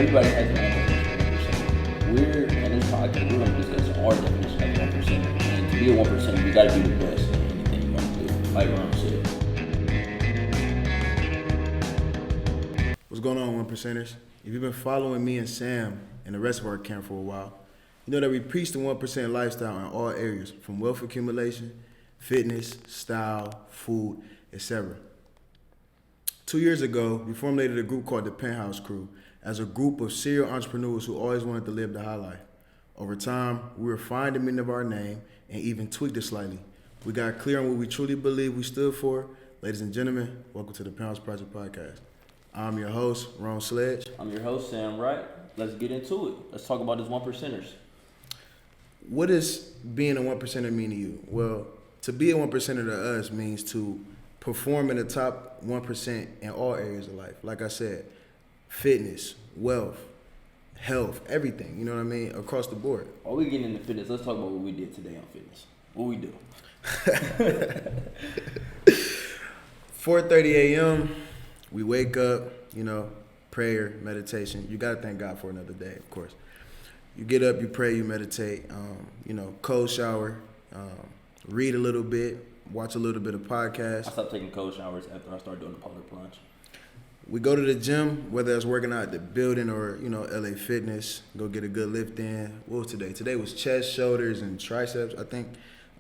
Everybody has their own definition of 1%. We're in this podcast, we're going to discuss our definition of 1%. And to be a 1%, you got to be the best in anything you want to do, like Rone said. What's going on, 1%ers? If you've been following me and Sam and the rest of our camp for a while, you know that we preach the 1% lifestyle in all areas, from wealth accumulation, fitness, style, food, etc. 2 years ago, we formulated a group called the Penthouse Crew as a group of serial entrepreneurs who always wanted to live the high life. Over time, we refined the meaning of our name and even tweaked it slightly. We got clear on what we truly believe we stood for. Ladies and gentlemen, welcome to the Penthouse Project podcast. I'm your host, Rone Sledge. I'm your host, Sam Wright. Let's get into it. Let's talk about these 1%ers. What does being a 1%er mean to you? Well, to be a 1%er to us means to perform in the top 1% in all areas of life. Like I said, fitness, wealth, health, everything, you know what I mean, across the board. While we getting into fitness, let's talk about what we did today on fitness. What we do. 4:30 a.m., we wake up, prayer, meditation. You got to thank God for another day, of course. You get up, you pray, you meditate, cold shower, read a little bit, watch a little bit of podcasts. I stopped taking cold showers after I started doing the polar plunge. We go to the gym, whether it's working out at the building or, LA Fitness, go get a good lift in. What was today? Today was chest, shoulders, and triceps, I think.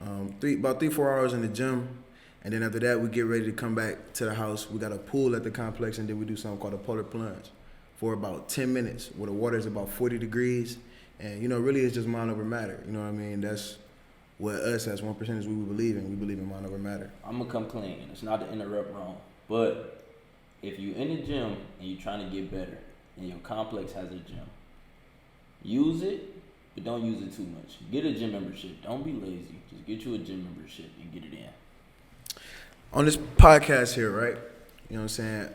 About 3-4 hours in the gym. And then after that, we get ready to come back to the house. We got a pool at the complex, and then we do something called a polar plunge for about 10 minutes, where the water is about 40 degrees. And, really it's just mind over matter. You know what I mean? That's what us as 1% is we believe in. We believe in mind over matter. I'm going to come clean. It's not to interrupt Rome, but if you in the gym and you're trying to get better and your complex has a gym, use it, but don't use it too much. Get a gym membership. Don't be lazy. Just get you a gym membership and get it in. On this podcast here, right? You know what I'm saying?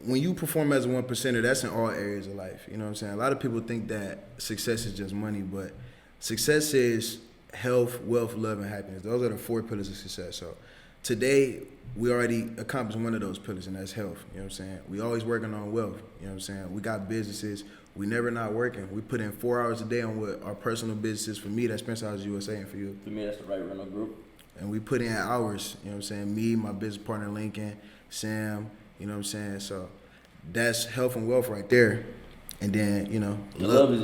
When you perform as a 1%er, that's in all areas of life. You know what I'm saying? A lot of people think that success is just money, but success is health, wealth, love, and happiness. Those are the 4 pillars of success. So today, we already accomplished one of those pillars, and that's health. You know what I'm saying? We always working on wealth. You know what I'm saying? We got businesses. We never not working. We put in 4 hours a day on what our personal businesses. For me, that's Penthouse USA, and for you? For me, that's the Wright Rental Group. And we put in hours, you know what I'm saying? Me, my business partner Lincoln, Sam, you know what I'm saying? So that's health and wealth right there. And then, love is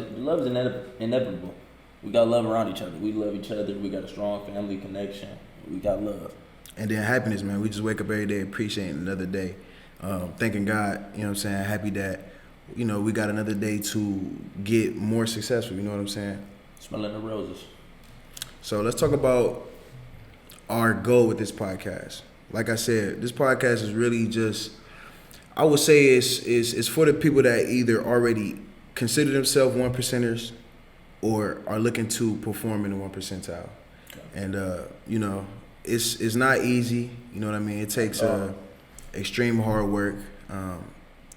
inevitable. We got love around each other. We love each other. We got a strong family connection. We got love. And then happiness, man. We just wake up every day appreciating another day. Thanking God, you know what I'm saying? Happy that, we got another day to get more successful, you know what I'm saying? Smelling the roses. So let's talk about our goal with this podcast. Like I said, this podcast is really just, I would say it's for the people that either already consider themselves 1%ers or are looking to perform in the 1 percentile. Okay. And, it's not easy, you know what I mean? It takes extreme hard work.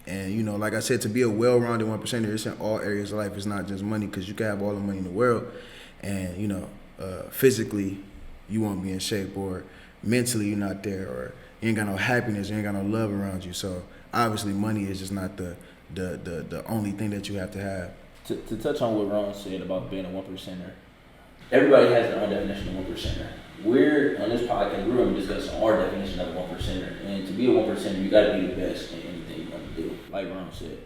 And, like I said, to be a well-rounded 1%er, it's in all areas of life. It's not just money, because you can have all the money in the world and, physically you won't be in shape, or mentally you're not there, or you ain't got no happiness, you ain't got no love around you. So obviously money is just not the only thing that you have to have. To touch on what Ron said about being a 1%er, everybody has their own definition of 1%er. We're on this podcast, we're going to discuss our definition of a 1%er. And to be a 1%er, you got to be the best in anything you want to do, like Ron said.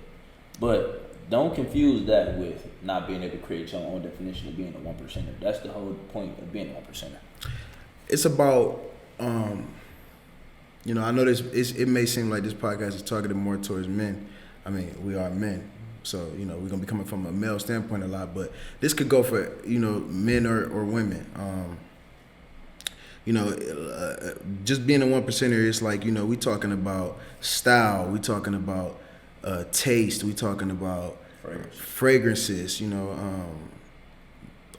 But don't confuse that with not being able to create your own definition of being a 1%er. That's the whole point of being a 1%er. It's about, I know it may seem like this podcast is targeted more towards men. I mean, we are men. So, we're going to be coming from a male standpoint a lot. But this could go for, men or women. Just being a 1%er, it's like, we talking about style. We talking about taste. We talking about fragrances,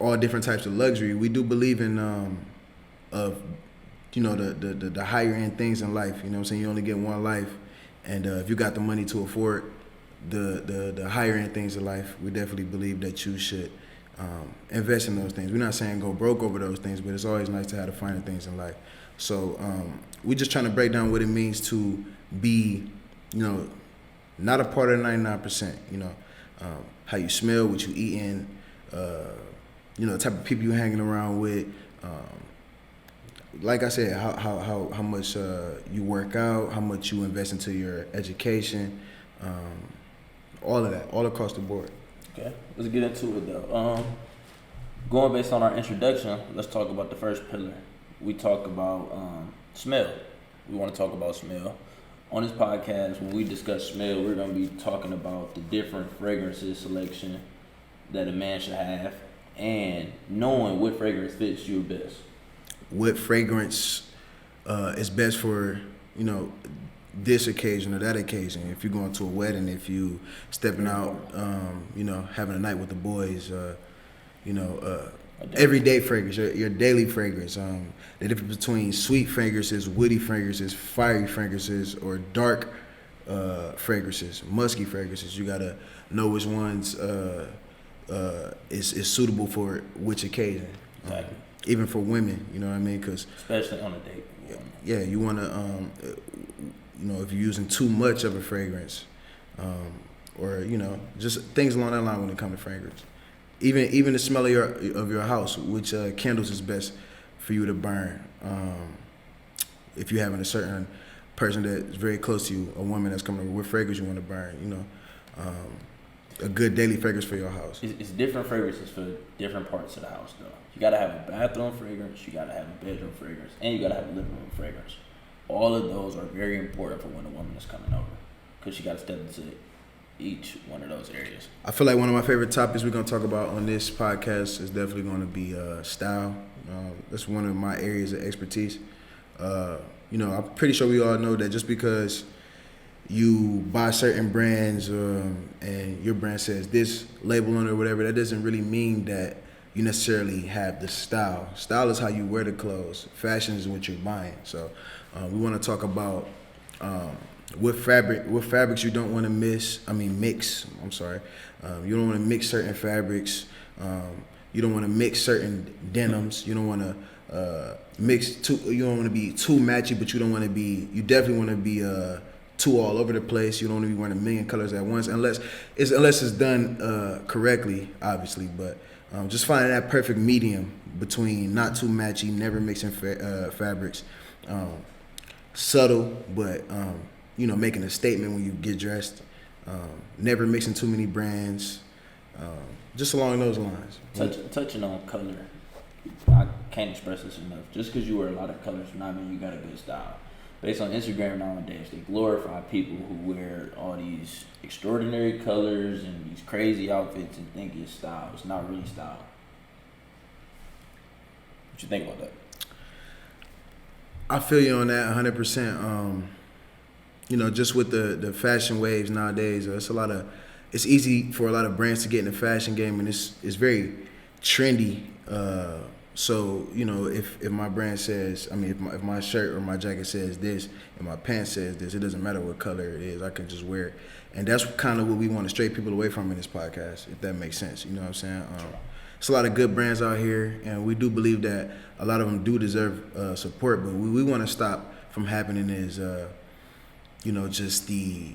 all different types of luxury. We do believe in the higher end things in life. You know what I'm saying? You only get one life, and if you got the money to afford the higher end things in life, we definitely believe that you should invest in those things. We're not saying go broke over those things, but it's always nice to have the finer things in life. So we're just trying to break down what it means to be, not a part of the 99%. how you smell, what you eating, the type of people you hanging around with. Like I said, how much you work out, how much you invest into your education, all of that, all across the board. Okay, let's get into it though. Going based on our introduction, let's talk about the first pillar. We talk about smell. We want to talk about smell. On this podcast, when we discuss smell, we're going to be talking about the different fragrances selection that a man should have and knowing what fragrance fits you best. What fragrance is best for, this occasion or that occasion. If you're going to a wedding, if you stepping out, having a night with the boys, everyday fragrance, your daily fragrance. The difference between sweet fragrances, woody fragrances, fiery fragrances, or dark fragrances, musky fragrances. You gotta know which ones is suitable for which occasion. Exactly. Even for women, you know what I mean? Cause especially on a date. Yeah, you wanna, if you're using too much of a fragrance, or just things along that line when it comes to fragrance. Even the smell of your house, which candles is best for you to burn. If you're having a certain person that's very close to you, a woman that's coming over, what fragrance you want to burn, a good daily fragrance for your house. It's different fragrances for different parts of the house, though. You gotta have a bathroom fragrance, you gotta have a bedroom fragrance, and you gotta have a living room fragrance. All of those are very important for when a woman is coming over, because she gotta step into each one of those areas. I feel like one of my favorite topics we're going to talk about on this podcast is definitely going to be style. That's one of my areas of expertise. I'm pretty sure we all know that just because you buy certain brands and your brand says this label on it or whatever, that doesn't really mean that you necessarily have the style. Style is how you wear the clothes. Fashion is what you're buying. So we want to talk about what fabrics you don't want to mix. I'm sorry. You don't want to mix certain fabrics. You don't want to mix certain denims. You don't want to you don't want to be too matchy, but you definitely want to be too all over the place. You don't want to be wearing a million colors at once, unless it's done correctly, obviously. But just finding that perfect medium between not too matchy, never mixing fabrics, subtle, but making a statement when you get dressed, never mixing too many brands, just along those lines. Touching on color, I can't express this enough. Just because you wear a lot of colors does not mean you got a good style. Based on Instagram nowadays, they glorify people who wear all these extraordinary colors and these crazy outfits and think it's style. It's not really style. What you think about that? I feel you on that 100%. Just with the fashion waves nowadays, it's easy for a lot of brands to get in the fashion game, and it's very trendy. So if my brand says, if my shirt or my jacket says this and my pants says this, it doesn't matter what color it is. I can just wear it, and that's kind of what we want to stray people away from in this podcast, if that makes sense. You know what I'm saying? It's a lot of good brands out here, and we do believe that a lot of them do deserve support, but we want to stop from happening is just the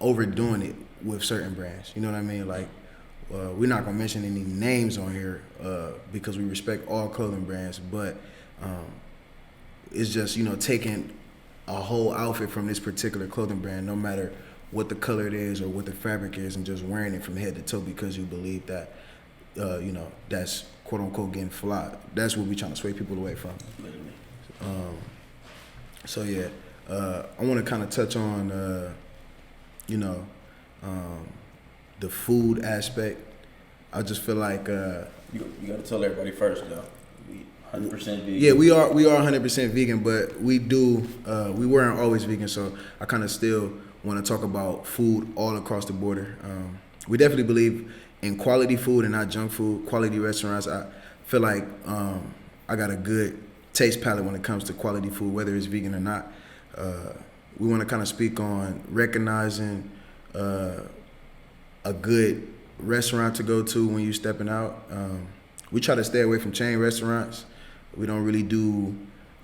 overdoing it with certain brands. You know what I mean? Like, we're not going to mention any names on here because we respect all clothing brands, but it's just, taking a whole outfit from this particular clothing brand, no matter what the color it is or what the fabric is, and just wearing it from head to toe because you believe that, that's quote-unquote getting fly. That's what we're trying to sway people away from. I want to kind of touch on, the food aspect. I just feel like you got to tell everybody first, though. We 100% vegan. Yeah, we are 100% vegan, but we weren't always vegan, so I kind of still want to talk about food all across the border. We definitely believe in quality food and not junk food, quality restaurants. I feel like I got a good taste palette when it comes to quality food, whether it's vegan or not. We want to kind of speak on recognizing a good restaurant to go to when you're stepping out. We try to stay away from chain restaurants. We don't really do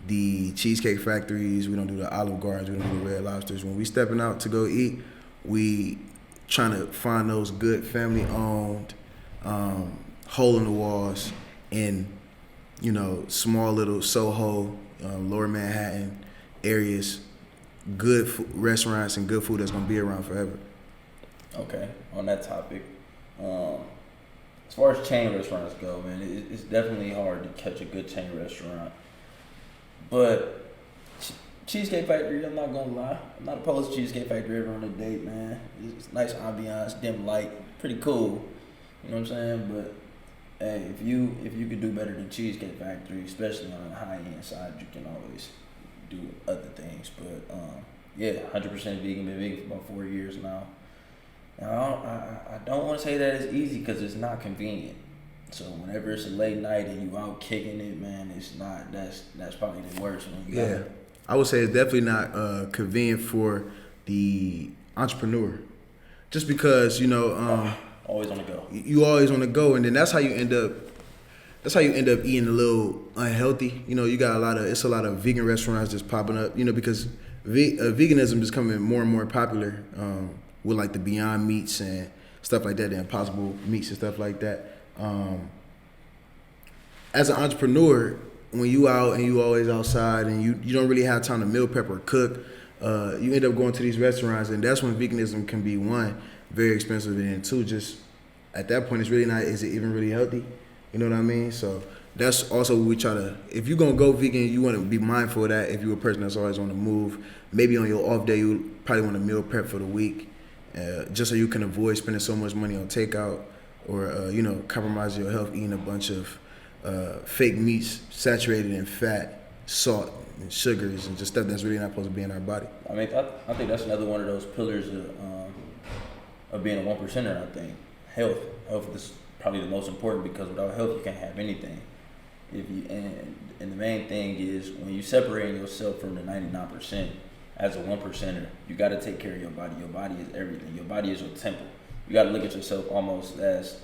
the Cheesecake Factories. We don't do the Olive Gardens. We don't do the Red Lobsters. When we stepping out to go eat, we trying to find those good family-owned, hole in the walls in, small little Soho, Lower Manhattan areas, good restaurants and good food that's gonna be around forever. Okay, on that topic, as far as chain restaurants go, man, it's definitely hard to catch a good chain restaurant. But Cheesecake Factory, I'm not gonna lie, I'm not opposed to Cheesecake Factory ever on a date, man. It's nice ambiance, dim light, pretty cool. You know what I'm saying? But hey, if you could do better than Cheesecake Factory, especially on the high end side, you can always do other things. But yeah, 100% vegan. Been vegan for about 4 years now. Now I don't want to say that it's easy because it's not convenient. So whenever it's a late night and you out kicking it, man, it's not. That's probably the worst one. Yeah, I would say it's definitely not convenient for the entrepreneur, just because always on the go. You always on the go, and then that's how you end up. That's how you end up eating a little unhealthy. You got it's a lot of vegan restaurants just popping up. Because veganism is becoming more and more popular with like the Beyond Meats and stuff like that, the Impossible Meats and stuff like that. As an entrepreneur, when you out and you always outside and you don't really have time to meal prep or cook, you end up going to these restaurants, and that's when veganism can be, one, very expensive, and two, just at that point, it's really not, is it even really healthy? You know what I mean? So that's also what we try to, if you're going to go vegan, you want to be mindful of that. If you're a person that's always on the move, maybe on your off day, you probably want to meal prep for the week, just so you can avoid spending so much money on takeout or, compromise your health eating a bunch of fake meats saturated in fat, salt, and sugars, and just stuff that's really not supposed to be in our body. I mean, I think that's another one of those pillars of being a 1%er. I think health is probably the most important, because without health you can't have anything. And the main thing is, when you separate yourself from the 99% as a 1%er, you got to take care of your body. Your body is everything. Your body is your temple. You got to look at yourself almost as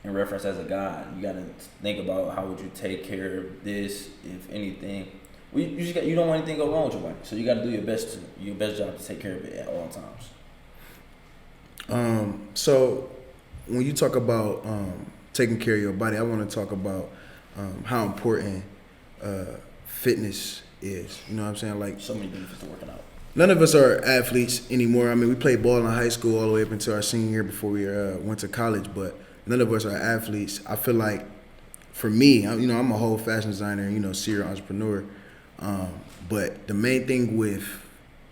in reference as a god. You got to think about how would you take care of this, if anything. You don't want anything to go wrong with your body, so you got to do your best job to take care of it at all times. So when you talk about taking care of your body, I want to talk about how important fitness is. You know what I'm saying? Like, so many benefits to working out. None of us are athletes anymore. I mean, we played ball in high school all the way up until our senior year before we went to college, but none of us are athletes. I feel like, for me, I'm a whole fashion designer, serial entrepreneur. But the main thing with,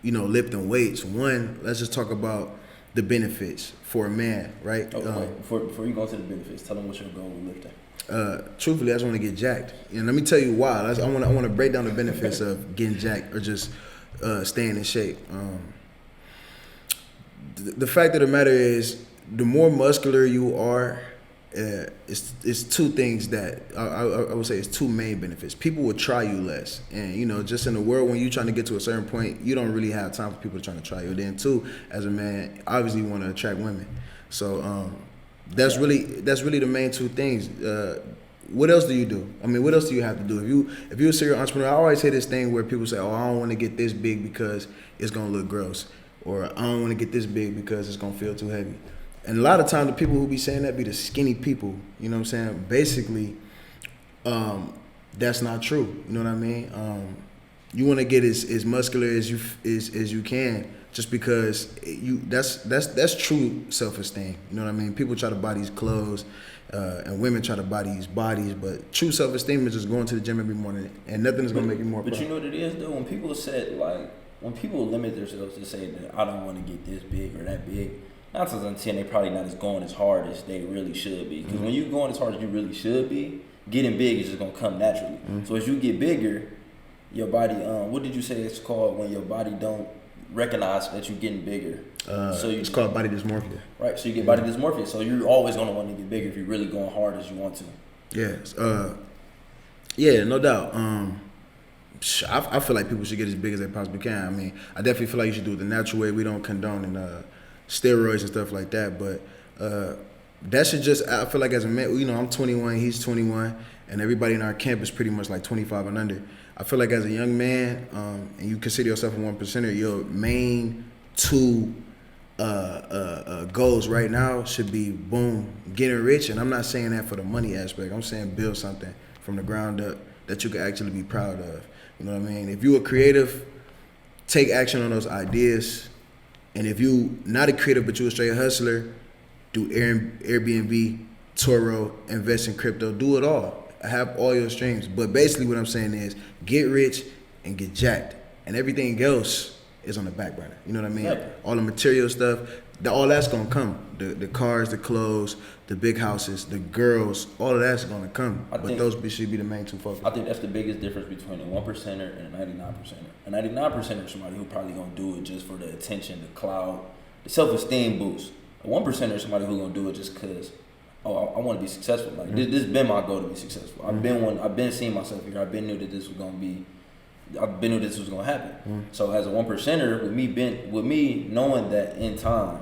lifting weights, one, let's just talk about the benefits for a man, right? Okay, before you go into the benefits, tell them what's your goal with lifting. Truthfully, I just want to get jacked. And let me tell you why. I want to break down the benefits of getting jacked or just staying in shape. The fact of the matter is, the more muscular you are, it's two things that I would say it's two main benefits. People will try you less, and just in the world when you're trying to get to a certain point, you don't really have time for people trying to try you. And then two, as a man, obviously you want to attract women, so that's really the main two things. What else do you do? I mean, what else do you have to do? If you're a serial entrepreneur, I always say this thing where people say, "Oh, I don't want to get this big because it's gonna look gross," or "I don't want to get this big because it's gonna feel too heavy." And a lot of times the people who be saying that be the skinny people. You know what I'm saying? Basically, that's not true. You know what I mean? You want to get as muscular as you can, just because that's true self-esteem. You know what I mean? People try to buy these clothes, and women try to buy these bodies, but true self-esteem is just going to the gym every morning, and nothing is gonna make you more proud. But you know what it is though? When people limit themselves to say that I don't want to get this big or that big, 9 times out of 10 they probably not going as hard as they really should be. Because when you're going as hard as you really should be, getting big is just gonna come naturally. So as you get bigger, your body, what did you say it's called when your body don't recognize that you're getting bigger? It's called body dysmorphia. Right, so you get body dysmorphia. So you're always gonna want to get bigger if you're really going hard as you want to. Yes, yeah, no doubt. I feel like people should get as big as they possibly can. I mean, I definitely feel like you should do it the natural way. We don't condone steroids and stuff like that, but that should just, I feel like as a man, I'm 21, he's 21, and everybody in our camp is pretty much like 25 and under. I feel like as a young man, and you consider yourself a 1%er, your main two goals right now should be boom, getting rich. And I'm not saying that for the money aspect. I'm saying build something from the ground up that you can actually be proud of. You know what I mean? If you are creative, take action on those ideas. And if you not a creative but you a straight hustler, do Airbnb, Toro, invest in crypto, do it all. Have all your streams. But basically what I'm saying is get rich and get jacked. And everything else is on the back burner. You know what I mean? Yep. All the material stuff, all that's gonna come. The cars, the clothes, the big houses, the girls, all of that's gonna come. But those should be the main two focus. I think that's the biggest difference between a 1%er and a 99%er. A 99%er is somebody who probably gonna do it just for the attention, the clout, the self-esteem boost. A 1%er is somebody who gonna do it just cause, I want to be successful. Like this has been my goal to be successful. I've been seeing myself here. I've been knew that this was gonna be. I've been knew this was gonna happen. So as a 1%er, with me knowing that in time,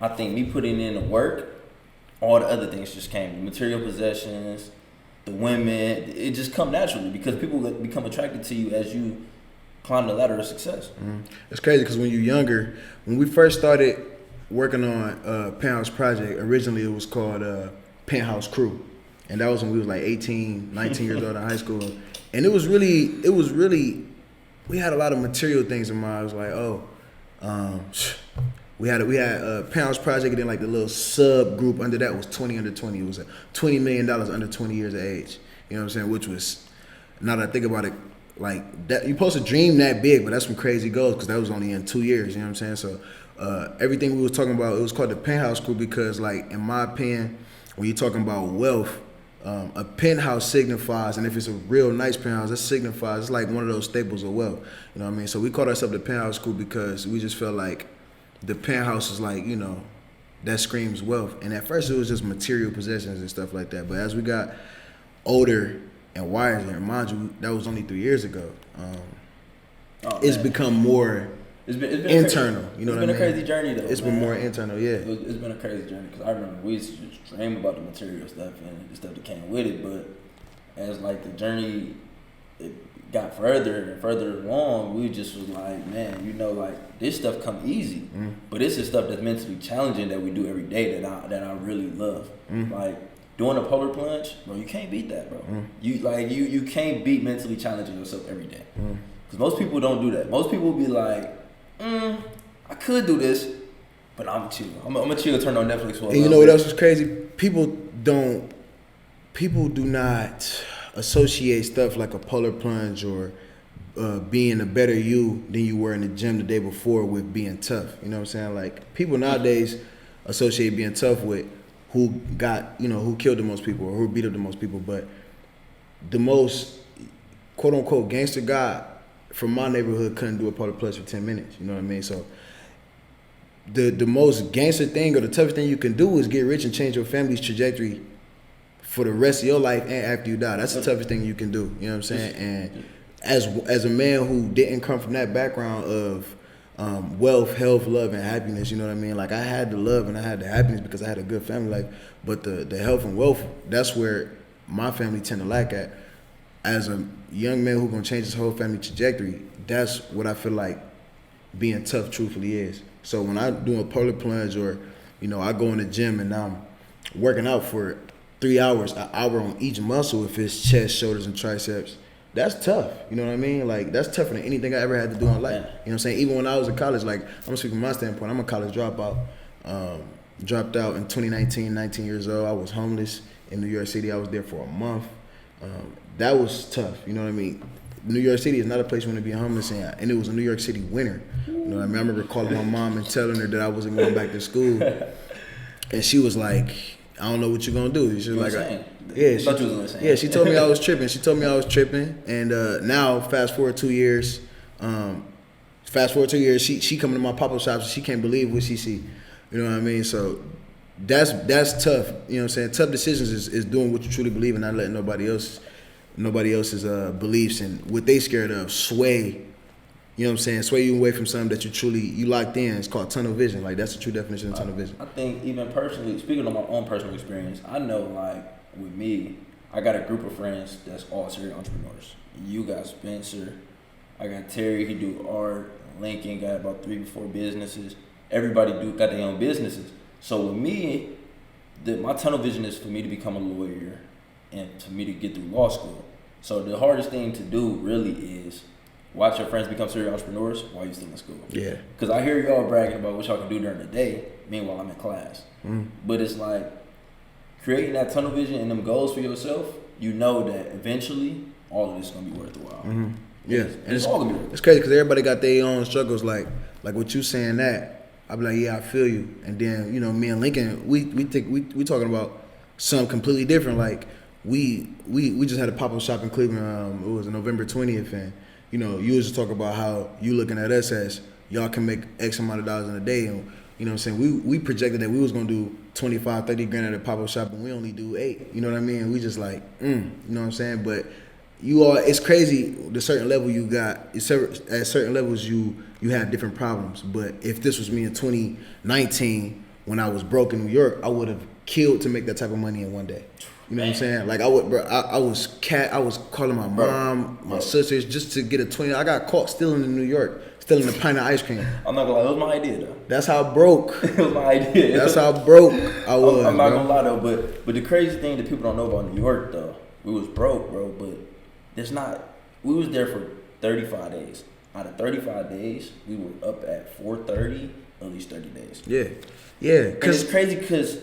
I think me putting in the work, all the other things just came. The material possessions, the women, it just come naturally because people become attracted to you as you climb the ladder of success. It's crazy because when you're younger, when we first started working on Penthouse Project, originally it was called Penthouse Crew. And that was when we was like 18, 19 years old in high school. And it was really, we had a lot of material things in mind. It was like, we had Penthouse Project, and then like the little subgroup under that was 20 under 20. It was $20 million under 20 years of age. You know what I'm saying? Which was, now that I think about it, like that, you're supposed to dream that big, but that's some crazy goals because that was only in 2 years. You know what I'm saying? So everything we was talking about, it was called the Penthouse School because, like, in my opinion, when you're talking about wealth, a penthouse signifies, and if it's a real nice penthouse, that signifies, it's like one of those staples of wealth. You know what I mean? So we called ourselves the Penthouse School because we just felt like the penthouse is like, you know, that screams wealth. And at first it was just material possessions and stuff like that. But as we got older and wiser, and mind you, that was only 3 years ago, it's become more it's been internal. You know what I mean? It's been a crazy journey though. It's been more internal, yeah. It's been a crazy journey because I remember we used to just dream about the material stuff and the stuff that came with it. But as like the journey it got further and further along, we just was like, man, you know, like this stuff come easy, but this is stuff that's mentally challenging that we do every day that I really love. Like doing a polar plunge, bro, you can't beat that, bro. You can't beat mentally challenging yourself every day. Because most people don't do that. Most people be like, I could do this, but I'm chill. I'm a chill, turn on Netflix for a And you know what else is crazy? People do not associate stuff like a polar plunge or being a better you than you were in the gym the day before with being tough. You know what I'm saying? Like, people nowadays associate being tough with who killed the most people or who beat up the most people. But the most quote unquote gangster guy from my neighborhood couldn't do a polar plunge for 10 minutes. You know what I mean? So the most gangster thing or the toughest thing you can do is get rich and change your family's trajectory for the rest of your life and after you die. That's the toughest thing you can do. You know what I'm saying? And as a man who didn't come from that background of wealth, health, love, and happiness, you know what I mean? Like, I had the love and I had the happiness because I had a good family life, but the health and wealth, that's where my family tend to lack at. As a young man who's gonna change his whole family trajectory, that's what I feel like being tough truthfully is. So when I do a polar plunge or, you know, I go in the gym and I'm working out for 3 hours, an hour on each muscle, if it's chest, shoulders, and triceps, that's tough. You know what I mean? Like, that's tougher than anything I ever had to do in life. You know what I'm saying? Even when I was in college, like, I'm gonna speak from my standpoint, I'm a college dropout. Dropped out in 2019, 19 years old. I was homeless in New York City. I was there for a month. That was tough, you know what I mean? New York City is not a place you want to be homeless in, and it was a New York City winter. You know what I mean? I remember calling my mom and telling her that I wasn't going back to school, and she was like, "I don't know what you're gonna do." She was like, "Yeah." She told me I was tripping. And now, fast forward 2 years. She coming to my pop-up shops. And she can't believe what she see. You know what I mean? So that's tough. You know what I'm saying? Tough decisions is doing what you truly believe and not letting nobody else's beliefs and what they scared of sway. You know what I'm saying? Sway you away from something that you locked in. It's called tunnel vision. Like, that's the true definition of tunnel vision. I think even personally, speaking of my own personal experience, I know, like, with me, I got a group of friends that's all serial entrepreneurs. You got Spencer, I got Terry, he do art, Lincoln got about 3 or 4 businesses. everybody got their own businesses. So with me, my tunnel vision is for me to become a lawyer and for me to get through law school. So the hardest thing to do really is watch your friends become serial entrepreneurs while you're still in school. Yeah. Because I hear y'all bragging about what y'all can do during the day, meanwhile I'm in class. But it's like creating that tunnel vision and them goals for yourself, you know that eventually all of this is going to be worth a while. Yeah. And it's all going to be worth it. It's crazy because everybody got their own struggles. Like what you saying that, I be like, yeah, I feel you. And then, you know, me and Lincoln, we talking about something completely different. Like we just had a pop-up shop in Cleveland. It was November 20th, and you know, you was just talking about how you looking at us as y'all can make X amount of dollars in a day, and you know what I'm saying, we projected that we was gonna do 25, 30 grand at a pop-up shop, and we only do 8. You know what I mean? We just like, you know what I'm saying? But it's crazy the certain level you got. At certain levels you have different problems. But if this was me in 2019 when I was broke in New York, I would have killed to make that type of money in one day. You know what I'm saying? Like I was calling my mom, my sisters just to get a 20. I got caught stealing in New York, stealing a pint of ice cream. I'm not gonna lie, it was my idea though. That's how broke. It was my idea. That's how broke I was. I'm not gonna lie though, but the crazy thing that people don't know about New York though, we was broke, bro. But we was there for 35 days. Out of 35 days, we were up at 4:30 at least 30 days. Yeah. And it's crazy because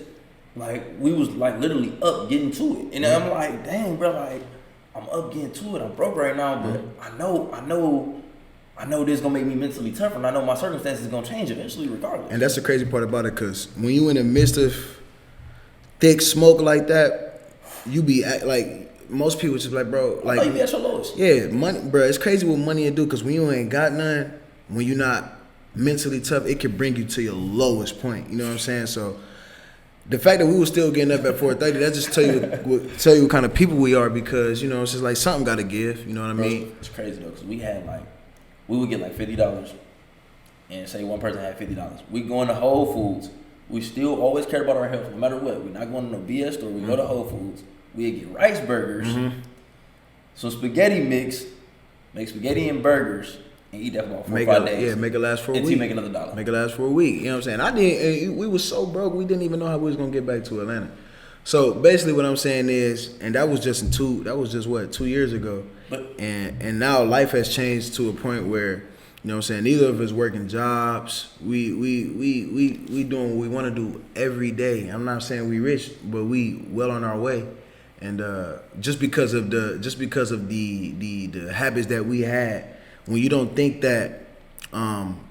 like we was like literally up getting to it, and I'm like, dang, bro, like I'm up getting to it. I'm broke right now, but I know this gonna make me mentally tougher, and I know my circumstances gonna change eventually, regardless. And that's the crazy part about it, because when you in the midst of thick smoke like that, you be like most people just like, bro, like you be at your lowest. Yeah, money, bro. It's crazy what money will do, because when you ain't got none, when you're not mentally tough, it can bring you to your lowest point. You know what I'm saying? So the fact that we were still getting up at 4:30, that just tell you what kind of people we are, because you know it's just like something got to give. You know what I mean? It's crazy though, because we would get like $50, and say one person had $50. We going to Whole Foods. We still always care about our health, no matter what. We're not going to no BS store. We go to Whole Foods. We get rice burgers, some spaghetti mix, make spaghetti and burgers, and eat that for about 4 or 5 days. Yeah, make it last for a week. Until you make another $1. Make it last for a week. You know what I'm saying? We was so broke, we didn't even know how we was gonna get back to Atlanta. So basically, what I'm saying is, and that was just 2 years ago. And now life has changed to a point where, you know what I'm saying, neither of us working jobs. We doing what we want to do every day. I'm not saying we rich, but we well on our way. And just because of the habits that we had, when you don't think that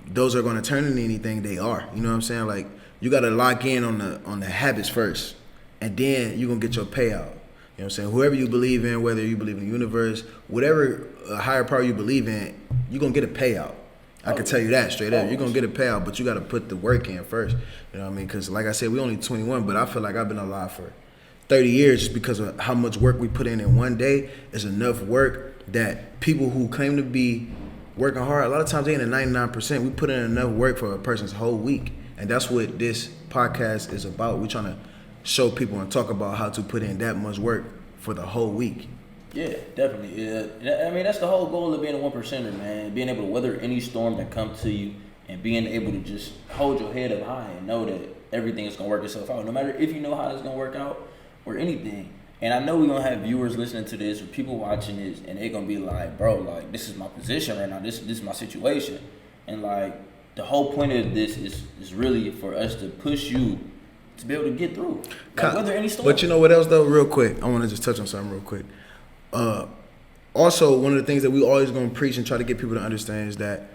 those are going to turn into anything, they are. You know what I'm saying? Like you got to lock in on the habits first, and then you're gonna get your payout. You know what I'm saying? Whoever you believe in, whether you believe in the universe, whatever higher power you believe in, you're going to get a payout. I can tell you that straight up. You're going to get a payout, but you got to put the work in first. You know what I mean? Because like I said, we only 21, but I feel like I've been alive for 30 years just because of how much work we put in one day is enough work that people who claim to be working hard, a lot of times they in the 99%. We put in enough work for a person's whole week. And that's what this podcast is about. We're trying to show people and talk about how to put in that much work for the whole week. Yeah, definitely. Yeah. I mean, that's the whole goal of being a 1%er, man. Being able to weather any storm that comes to you and being able to just hold your head up high and know that everything is going to work itself out. No matter if you know how it's going to work out or anything. And I know we're going to have viewers listening to this or people watching this, and they're going to be like, bro, like, this is my position right now. This is my situation. And, like, the whole point of this is really for us to push you to be able to get through. Like, whether any storm. But you know what else, though? Real quick. I want to just touch on something real quick. Also, one of the things that we always going to preach and try to get people to understand is that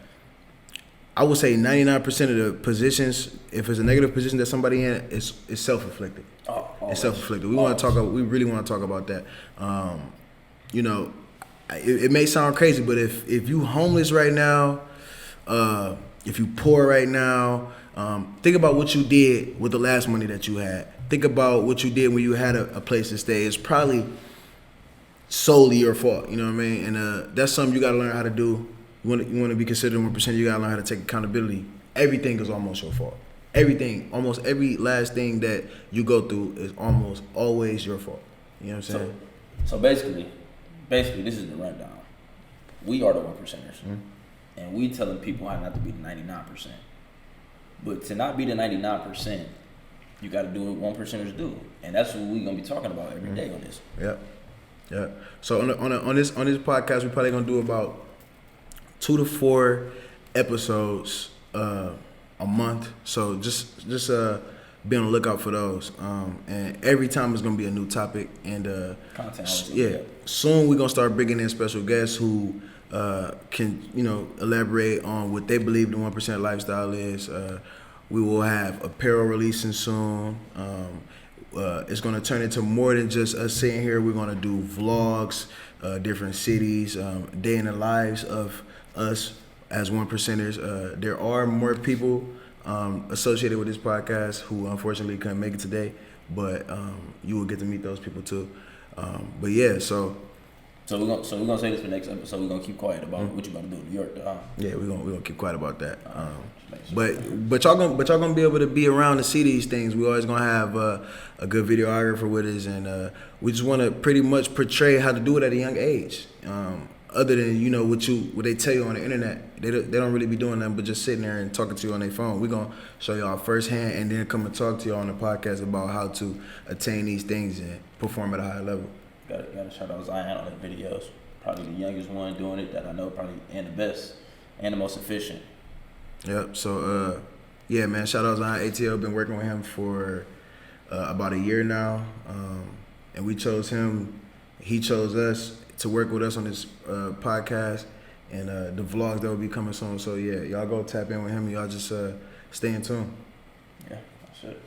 I would say 99% of the positions, if it's a negative position that somebody in, it's self-inflicted. It's self-inflicted. We really want to talk about that. You know, it may sound crazy, but if you homeless right now, if you poor right now, think about what you did with the last money that you had. Think about what you did when you had a place to stay. It's probably solely your fault. You know what I mean? And that's something you got to learn how to do. You want to be considered 1%. You got to learn how to take accountability. Everything is almost your fault. Everything, almost every last thing that you go through is almost always your fault. You know what I'm saying? So basically, this is the rundown. We are the 1%ers. And we telling people how not to be the 99%. But to not be the 99%, you got to do what 1%ers do, and that's what we're gonna be talking about every day on this. Yeah. So on this podcast, we're probably gonna do about 2 to 4 episodes a month. So just be on the lookout for those. And every time it's gonna be a new topic. And Content. Soon we're gonna start bringing in special guests who can elaborate on what they believe the 1% lifestyle is. We will have apparel releasing soon. It's going to turn into more than just us sitting here. We're going to do vlogs, different cities, day in the lives of us as 1%ers. There are more people associated with this podcast who unfortunately couldn't make it today, but you will get to meet those people too. But yeah, so we're gonna say this for next episode. We're gonna keep quiet about what you about to do in New York. Yeah, we're gonna keep quiet about that. But y'all gonna be able to be around to see these things. We always gonna have a good videographer with us, and we just want to pretty much portray how to do it at a young age. Other than what they tell you on the internet, they don't really be doing nothing but just sitting there and talking to you on their phone. We're gonna show y'all firsthand, and then come and talk to y'all on the podcast about how to attain these things and perform at a high level. Gotta shout out Zion on the videos. Probably the youngest one doing it that I know, probably, and the best and the most efficient. Yep. So yeah, man. Shout out Zion ATL. Been working with him for about a year now, and we chose him. He chose us to work with us on this podcast and the vlogs that will be coming soon. So yeah, y'all go tap in with him. Y'all just stay in tune. Yeah, that's it.